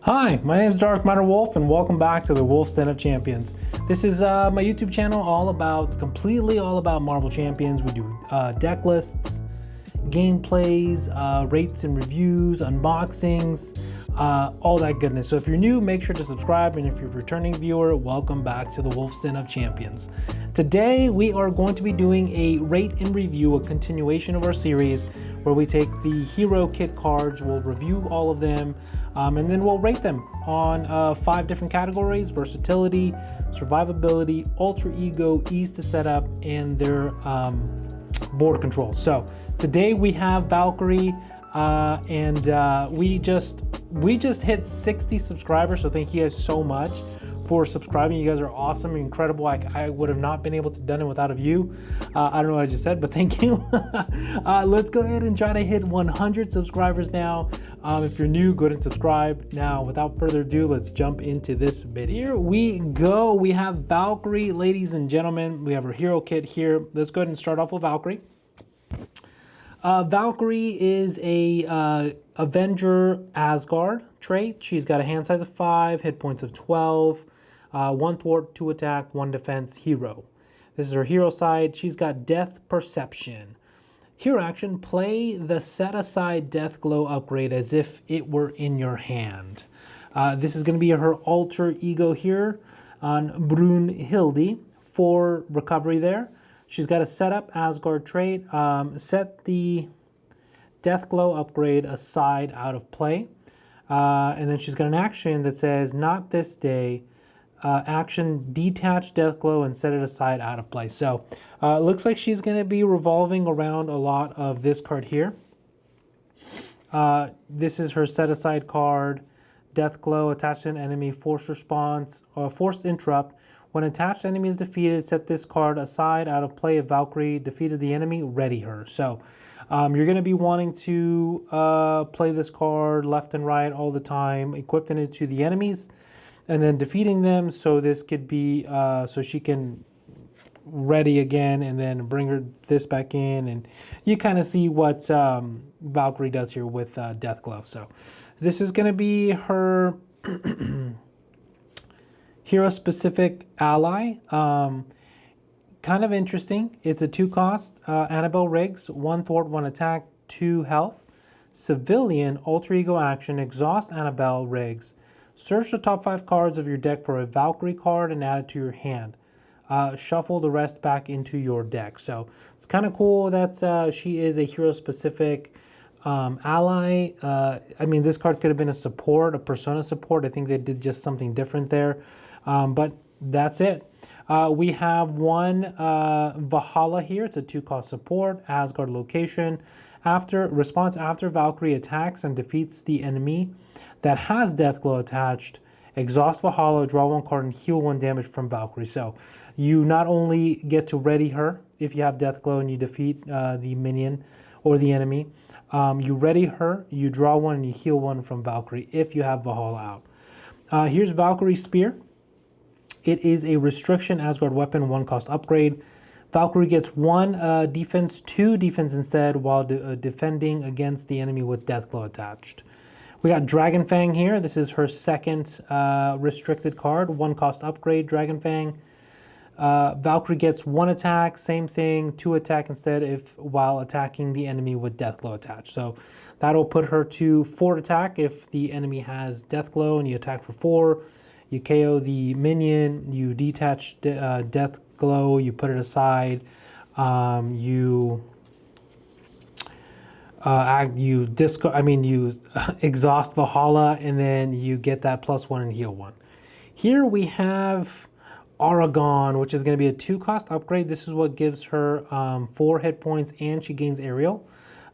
Hi, my name is Dark Matter Wolf, and welcome back to the Wolf Den of Champions. This is my YouTube channel completely all about Marvel Champions. We do deck lists, gameplays, rates and reviews, unboxings, all that goodness. So if you're new, make sure to subscribe, and if you're a returning viewer, welcome back to the Wolf Den of Champions. Today we are going to be doing a rate and review, a continuation of our series where we take the Hero Kit cards, we'll review all of them, and then we'll rate them on 5 different categories: versatility, survivability, alter ego, ease to set up, and their board control. So today we have Valkyrie, and we just hit 60 subscribers, so thank you guys so much for subscribing. You guys are awesome, you're incredible. I would have not been able to done it without of you. I don't know what I just said, but thank you. Let's go ahead and try to hit 100 subscribers now. If you're new, go ahead and subscribe. Now, without further ado, let's jump into this video. Here we go. We have Valkyrie, ladies and gentlemen. We have her hero kit here. Let's go ahead and start off with Valkyrie. Valkyrie is a Avenger Asgard trait. She's got a hand size of 5, hit points of 12, 1 thwart, 2 attack, 1 defense, hero. This is her hero side. She's got Death Perception. Hero action, play the set aside Death Glow upgrade as if it were in your hand. This is going to be her alter ego here on Brunhilde for recovery there. She's got a setup Asgard trait. Set the Death Glow upgrade aside out of play. And then she's got an action that says, not this day. Action, detach Death Glow and set it aside out of play. So it looks like she's going to be revolving around a lot of this card here. This is her set aside card. Death Glow, attached to an enemy, forced response, or forced interrupt. When attached enemy is defeated, set this card aside out of play. If Valkyrie defeated the enemy, ready her. So you're going to be wanting to play this card left and right all the time, equipping it to the enemies, and then defeating them. So this could be, so she can ready again and then bring this back in. And you kind of see what Valkyrie does here with Death Glow. So this is going to be her hero-specific ally. Kind of interesting. It's a 2-cost. Annabelle Riggs, 1 thwart, 1 attack, 2 health. Civilian, alter ego action, exhaust Annabelle Riggs. Search the top 5 cards of your deck for a Valkyrie card and add it to your hand. Shuffle the rest back into your deck. So it's kind of cool that she is a hero-specific ally. I mean, this card could have been a support, a persona support. I think they did just something different there. But that's it. We have one Valhalla here. It's a 2-cost support, Asgard location. Response after Valkyrie attacks and defeats the enemy that has Death Glow attached, exhaust Valhalla, draw 1 card, and heal 1 damage from Valkyrie. So you not only get to ready her if you have Death Glow and you defeat the minion or the enemy, you ready her, you draw 1, and you heal 1 from Valkyrie if you have Valhalla out. Here's Valkyrie Spear. It is a restriction Asgard weapon, 1-cost upgrade. Valkyrie gets 1 defense, 2 defense instead while defending against the enemy with Death Glow attached. We got Dragon Fang here. This is her second restricted card, 1-cost upgrade, Dragon Fang. Valkyrie gets 1 attack, same thing, 2 attack instead while attacking the enemy with Death Glow attached. So that'll put her to 4 attack if the enemy has Death Glow and you attack for 4. You KO the minion, you detach Death Glow, you put it aside, you exhaust Valhalla, and then you get that +1 and heal 1. Here we have Aragon, which is going to be a 2-cost upgrade. This is what gives her 4 hit points, and she gains aerial.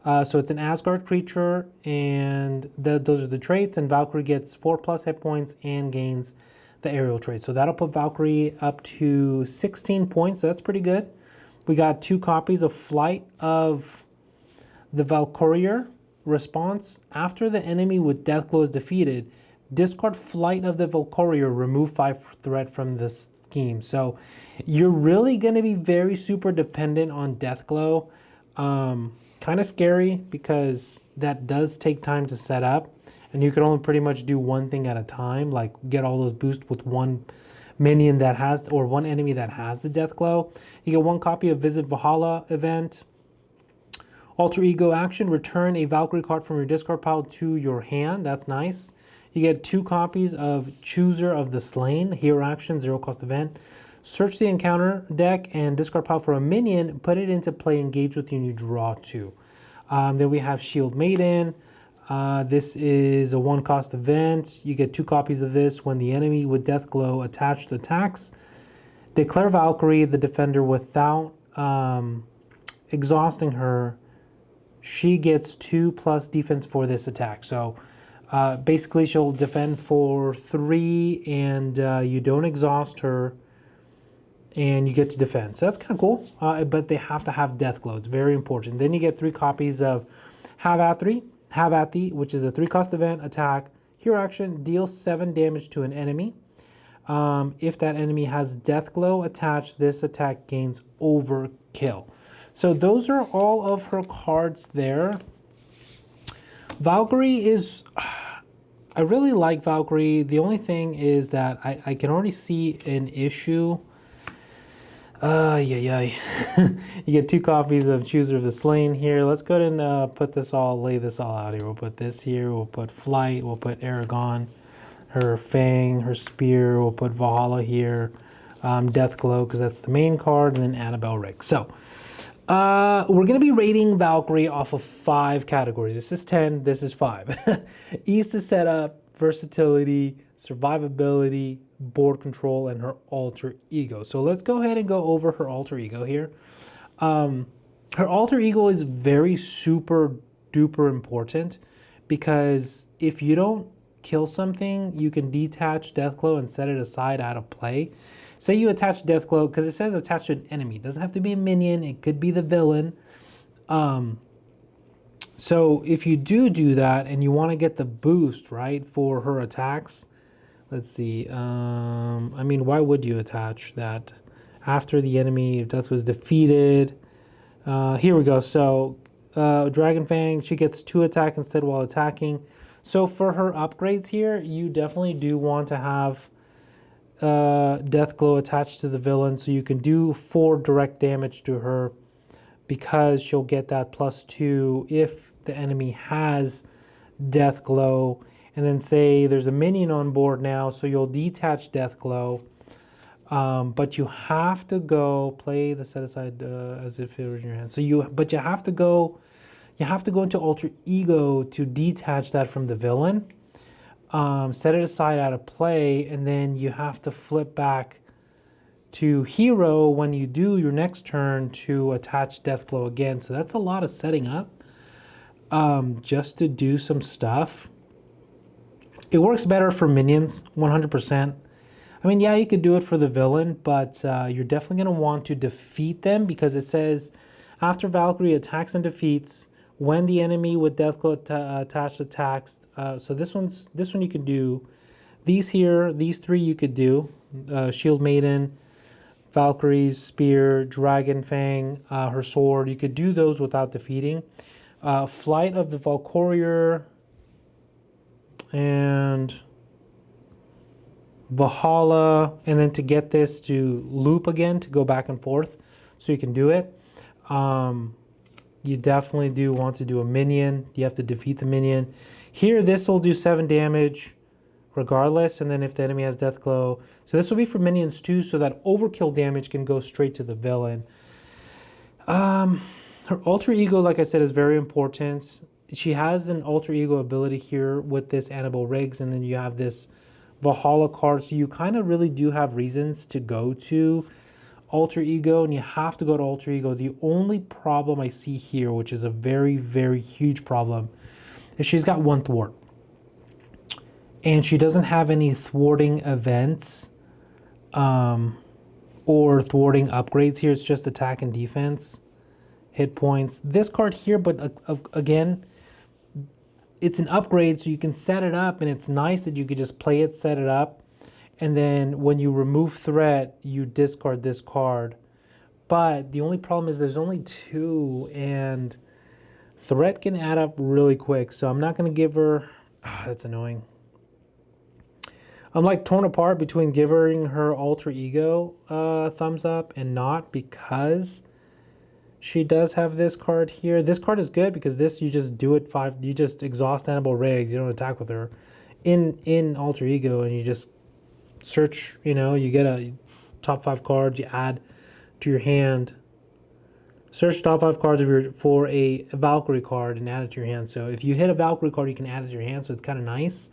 So it's an Asgard creature, and those are the traits, and Valkyrie gets 4+ hit points and gains the aerial trait. So that'll put Valkyrie up to 16 points, so that's pretty good. We got 2 copies of Flight of the Valkyrie. Response, after the enemy with Death Glow is defeated, discard Flight of the Valkyrie, remove 5 threat from this scheme. So you're really going to be very super dependent on Death Glow. Kind of scary because that does take time to set up. and you can only pretty much do one thing at a time, like get all those boosts with one minion that has, or one enemy that has the death glow. You get 1 copy of Visit Valhalla event. Alter Ego action, return a Valkyrie card from your discard pile to your hand. That's nice. You get 2 copies of Chooser of the Slain, hero action, 0 cost event. Search the encounter deck and discard pile for a minion, put it into play, engage with you, and you draw 2. Then we have Shield Maiden. This is a 1 cost event. You get 2 copies of this. When the enemy with Death Glow attached attacks, declare Valkyrie the defender without exhausting her. She gets 2+ defense for this attack. So basically she'll defend for 3 and you don't exhaust her and you get to defend. So that's kind of cool, but they have to have Death Glow. It's very important. Then you get 3 copies of Have At Thee, which is a 3 cost event attack. Hero action, deals 7 damage to an enemy. If that enemy has Death Glow attached, this attack gains Overkill. So those are all of her cards there. Valkyrie is... I really like Valkyrie. The only thing is that I can already see an issue. You get 2 copies of Chooser of the Slain here. Let's go ahead and lay this all out here. We'll put this here. We'll put Flight. We'll put Aragon. Her Fang, her Spear. We'll put Valhalla here. Death Glow, because that's the main card. And then Annabelle Rig. So, we're going to be rating Valkyrie off of 5 categories. This is 10. This is 5. Ease to setup, versatility, survivability, board control, and her alter ego. So let's go ahead and go over her alter ego here. Her alter ego is very super duper important because if you don't kill something, you can detach Deathglow and set it aside out of play. Say you attach Deathglow, because it says attach to an enemy. It doesn't have to be a minion. It could be the villain. So if you do that and you want to get the boost, right, for her attacks, let's see. I mean, why would you attach that after the enemy, if Death was defeated? Here we go. So Dragon Fang, she gets 2 attack instead while attacking. So for her upgrades here, you definitely do want to have Deathglow attached to the villain, so you can do 4 direct damage to her because she'll get that +2 if the enemy has Deathglow. And then say there's a minion on board now, so you'll detach Deathglow, but you have to go play the set aside as if it were in your hand. So you have to go into Alter Ego to detach that from the villain. Set it aside out of play, and then you have to flip back to Hero when you do your next turn to attach Deathglow again. So that's a lot of setting up just to do some stuff. It works better for minions, 100%. I mean, yeah, you could do it for the villain, but you're definitely going to want to defeat them because it says, after Valkyrie attacks and defeats, when the enemy with Deathglow attached attacks. So this one you could do. These 3 you could do. Shield Maiden, Valkyrie's Spear, Dragon Fang, her sword. You could do those without defeating. Flight of the Valkyrie and Valhalla, and then to get this to loop again, to go back and forth, so you can do it. You definitely do want to do a minion. You have to defeat the minion. Here, this will do 7 damage regardless, and then if the enemy has Deathglow. So this will be for minions too, so that overkill damage can go straight to the villain. Her alter ego, like I said, is very important. She has an alter ego ability here with this Annabelle Riggs, and then you have this Valhalla card, so you kind of really do have reasons to go to alter ego, and you have to go to alter ego. The only problem I see here, which is a very, very huge problem, is she's got 1 thwart. And she doesn't have any thwarting events or thwarting upgrades here. It's just attack and defense, hit points. This card here, but again, it's an upgrade, so you can set it up, and it's nice that you could just play it, set it up, and then when you remove threat, you discard this card. But the only problem is there's only 2, and threat can add up really quick, so I'm not going to give her That's annoying. I'm like torn apart between giving her alter ego thumbs up and not, because she does have this card here. This card is good because this, you just do it you just exhaust Annabelle Riggs, you don't attack with her in alter ego, and you just search, you get a top 5 cards, you add to your hand. Search top 5 cards for a Valkyrie card and add it to your hand. So if you hit a Valkyrie card, you can add it to your hand, so it's kind of nice.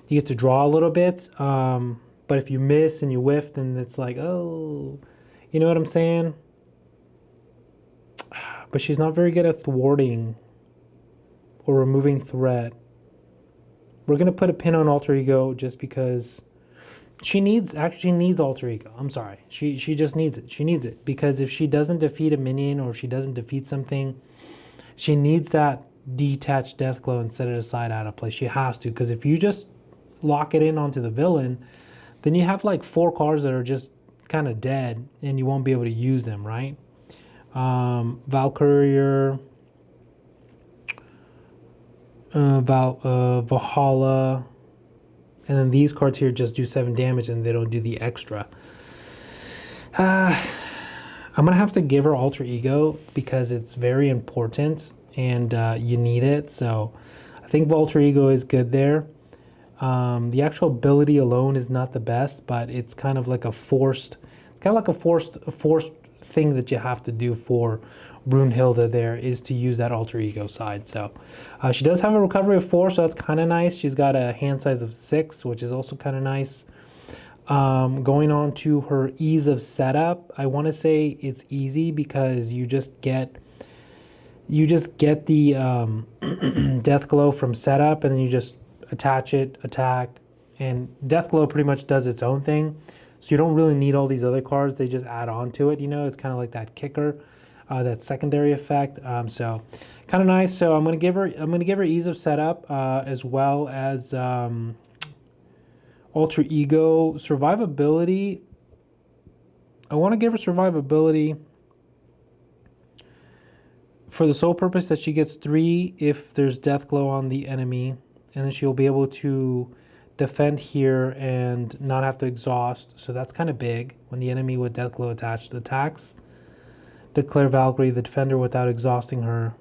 You get to draw a little bit, but if you miss and you whiff, then it's like, oh, you know what I'm saying? But she's not very good at thwarting or removing threat. We're going to put a pin on alter ego just because she needs alter ego. I'm sorry. She just needs it. She needs it because if she doesn't defeat a minion or if she doesn't defeat something, she needs that detached Deathglow and set it aside out of play. She has to, because if you just lock it in onto the villain, then you have like 4 cards that are just kind of dead and you won't be able to use them, right? Valkyrie, Valhalla, and then these cards here just do 7 damage and they don't do the extra. I'm gonna have to give her alter ego because it's very important and you need it. So I think alter ego is good there. The actual ability alone is not the best, but it's kind of like a forced thing that you have to do for Brunhilde there, is to use that alter ego side. So she does have a recovery of 4, so that's kind of nice. She's got a hand size of 6, which is also kind of nice. Going on to her ease of setup, I want to say it's easy because you just get the Deathglow from setup, and then you just attach it, attack, and Deathglow pretty much does its own thing. So you don't really need all these other cards. They just add on to it. It's kind of like that kicker, that secondary effect. So kind of nice. So I'm gonna give her ease of setup as well as alter ego, survivability. I want to give her survivability for the sole purpose that she gets 3 if there's Deathglow on the enemy, and then she'll be able to defend here and not have to exhaust. So that's kind of big when the enemy with Deathglow attached attacks. Declare Valkyrie the defender without exhausting her.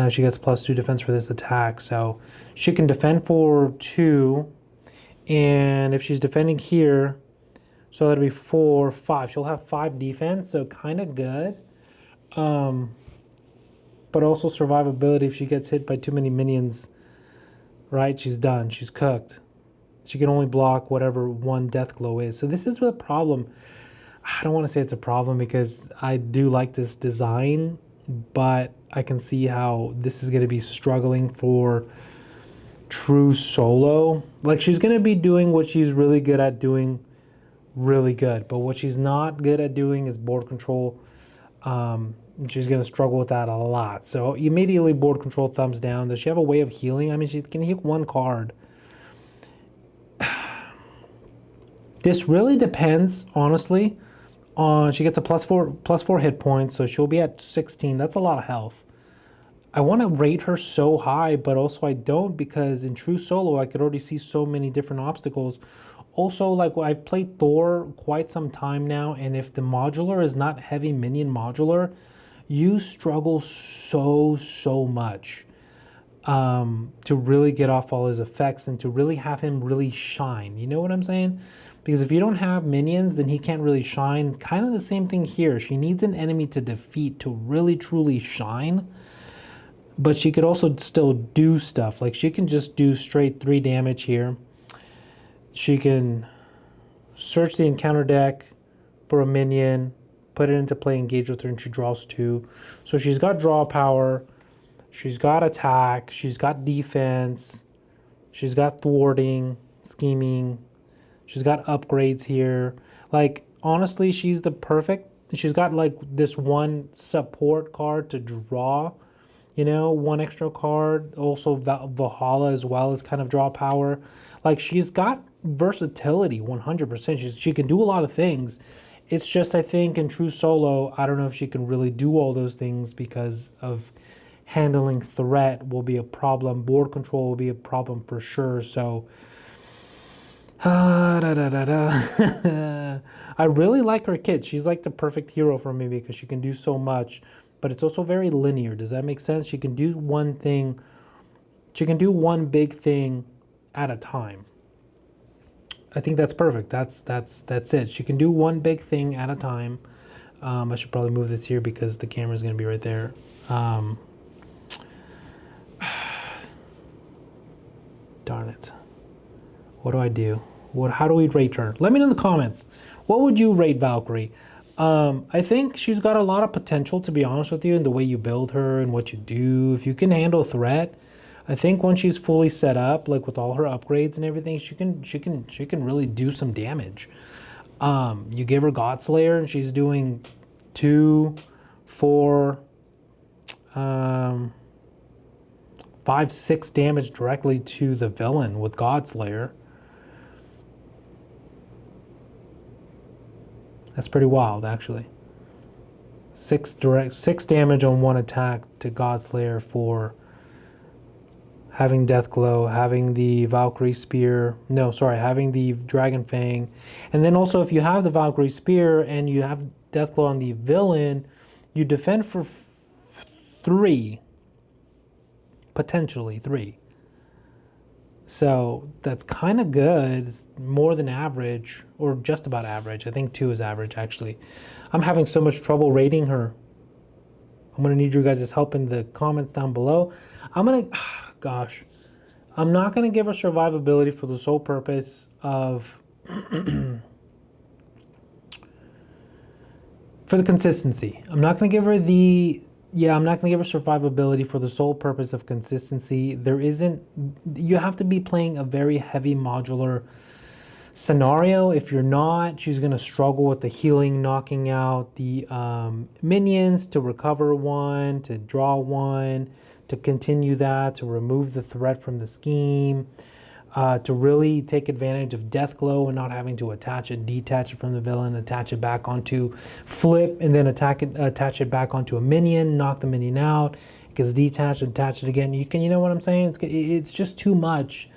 She gets +2 defense for this attack, so she can defend for 2, and if she's defending here, so that'd be 4, 5. She'll have 5 defense, so kind of good. But also survivability if she gets hit by too many minions, right? She's done. She's cooked. She can only block whatever 1 Deathglow is. So this is the problem. I don't want to say it's a problem because I do like this design, but I can see how this is going to be struggling for true solo. Like, she's going to be doing what she's really good at doing really good, but what she's not good at doing is board control. She's going to struggle with that a lot. So immediately board control, thumbs down. Does she have a way of healing? I mean, she can heal 1 card. This really depends, honestly, on, she gets a +4 hit points, so she'll be at 16. That's a lot of health. I want to rate her so high, but also I don't, because in true solo I could already see so many different obstacles. Also, like, I've played Thor quite some time now, and if the modular is not heavy minion modular, you struggle so much to really get off all his effects and to really have him really shine. You know what I'm saying? Because if you don't have minions, then he can't really shine. Kind of the same thing here. She needs an enemy to defeat to really truly shine. But she could also still do stuff. Like, she can just do straight 3 damage here. She can search the encounter deck for a minion, put it into play, engage with her, and she draws 2. So she's got draw power, she's got attack, she's got defense, she's got thwarting, scheming, she's got upgrades here. Like, honestly, she's got like this 1 support card to draw, 1 extra card. Also Valhalla as well as kind of draw power. Like, she's got versatility 100%. She can do a lot of things. It's just, I think in true solo, I don't know if she can really do all those things because of handling threat will be a problem. Board control will be a problem for sure. So, I really like her kit. She's like the perfect hero for me because she can do so much, but it's also very linear. Does that make sense? She can do one thing. She can do one big thing at a time. I think that's perfect. That's it. She can do one big thing at a time. I should probably move this here because the camera is going to be right there. Darn it. What do? How do we rate her? Let me know in the comments. What would you rate Valkyrie? I think she's got a lot of potential, to be honest with you, in the way you build her and what you do. If you can handle threat, I think once she's fully set up, like with all her upgrades and everything, she can really do some damage. You give her Godslayer and she's doing 2, 4, 5, 6 damage directly to the villain with Godslayer. That's pretty wild, actually. 6 damage on 1 attack to Godslayer for having Deathglow, having the Valkyrie Spear. No, sorry, having the Dragon Fang. And then also, if you have the Valkyrie Spear and you have Deathglow on the villain, you defend for 3. Potentially 3. So that's kind of good. It's more than average, or just about average. I think 2 is average, actually. I'm having so much trouble rating her. I'm going to need your guys' help in the comments down below. I'm not going to give her survivability for the sole purpose of for the consistency. I'm not going to give her survivability for the sole purpose of consistency. You have to be playing a very heavy modular scenario. If you're not, she's going to struggle with the healing, knocking out the minions to recover 1, to draw 1, to continue that, to remove the threat from the scheme, to really take advantage of Deathglow and not having to detach it from the villain, attach it back onto flip, and then attach it back onto a minion, knock the minion out, it gets detached, attach it again. You know what I'm saying? It's just too much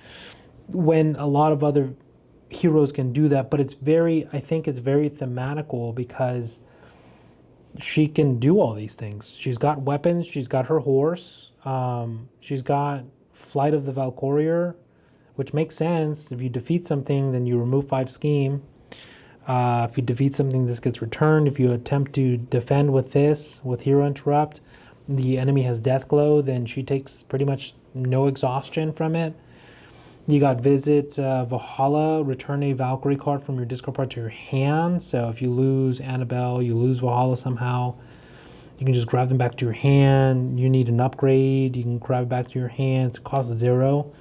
when a lot of other heroes can do that, but I think it's very thematical because she can do all these things. She's got weapons, she's got her horse, she's got Flight of the Valkyrie, which makes sense. If you defeat something, then you remove 5 scheme. If you defeat something, this gets returned. If you attempt to defend with this, with Hero Interrupt, the enemy has Deathglow, then she takes pretty much no exhaustion from it. You got Visit Valhalla, return a Valkyrie card from your discard pile to your hand. So if you lose Annabelle, you lose Valhalla somehow, you can just grab them back to your hand. You need an upgrade, you can grab it back to your hand. It costs 0.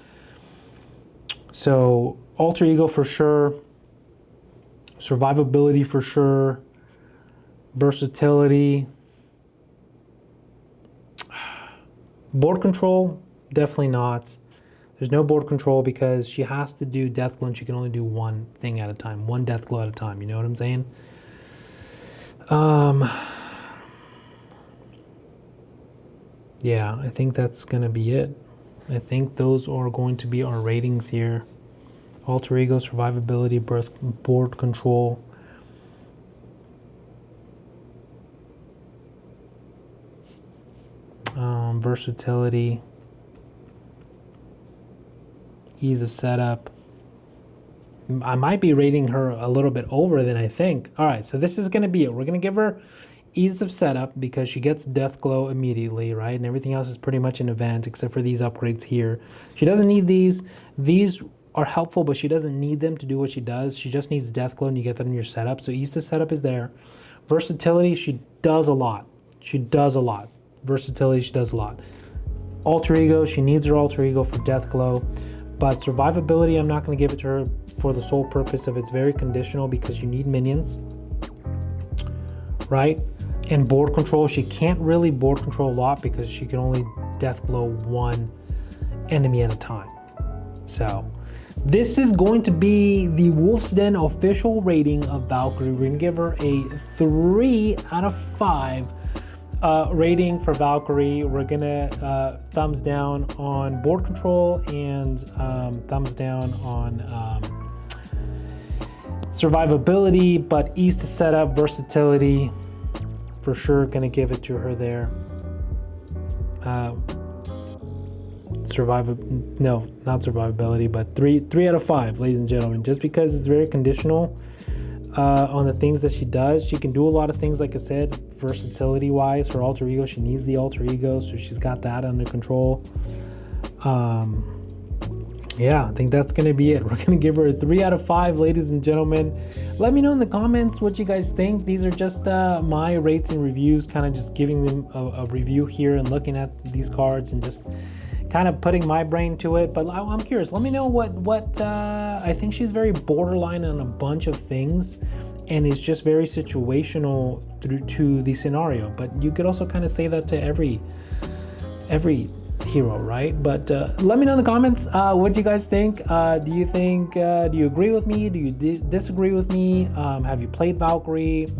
So Alter Ego for sure, survivability for sure, versatility, board control, definitely not. There's no board control because she has to do Deathglow and she can only do 1 thing at a time, 1 Deathglow at a time, you know what I'm saying? Yeah, I think that's going to be it. I think those are going to be our ratings here. Alter Ego, survivability, board control. Versatility. Ease of setup. I might be rating her a little bit over than I think. All right, so this is going to be it. We're going to give her ease of setup because she gets Deathglow immediately, right? And everything else is pretty much an event except for these upgrades here. She doesn't need these. These are helpful, but she doesn't need them to do what she does. She just needs Deathglow and you get that in your setup. So ease to setup is there. Versatility, she does a lot. She does a lot. Versatility, she does a lot. Alter Ego, she needs her Alter Ego for Deathglow. But survivability, I'm not going to give it to her for the sole purpose of it's very conditional because you need minions, right? And board control, she can't really board control a lot because she can only Deathglow 1 enemy at a time. So this is going to be the Wolf's Den official rating of Valkyrie. We're going to give her a 3 out of 5 rating for Valkyrie, we're gonna thumbs down on board control and thumbs down on survivability, but ease to setup, versatility, for sure gonna give it to her there. No, not survivability, but three out of 5, ladies and gentlemen, just because it's very conditional on the things that she does. She can do a lot of things, like I said, versatility wise. Her alter ego, she needs the alter ego, so she's got that under control. Yeah, I think that's gonna be it. We're gonna give her a 3 out of 5, ladies and gentlemen. Let me know in the comments what you guys think. These are just my rates and reviews, kind of just giving them a review here and looking at these cards and just kind of putting my brain to it. But I'm curious, let me know what I think. She's very borderline on a bunch of things, and it's just very situational through to the scenario. But you could also kind of say that to every hero, right? But let me know in the comments what you guys think. Do you agree with me? Do you disagree with me? Have you played Valkyrie?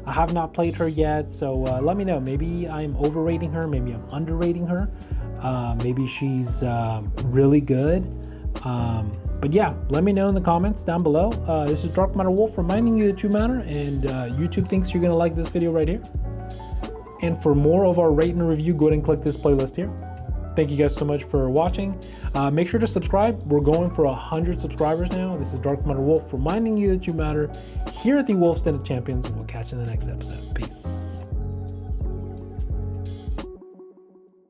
I have not played her yet, so let me know. Maybe I'm overrating her, maybe I'm underrating her, maybe she's really good. But yeah, let me know in the comments down below. This is Dark Matter Wolf reminding you that you matter, and YouTube thinks you're gonna like this video right here. And for more of our rate and review, go ahead and click this playlist here. Thank you guys so much for watching. Make sure to subscribe. We're going for 100 subscribers now. This is Dark Matter Wolf reminding you that you matter here at the Wolf's Den of Champions. We'll catch you in the next episode. Peace.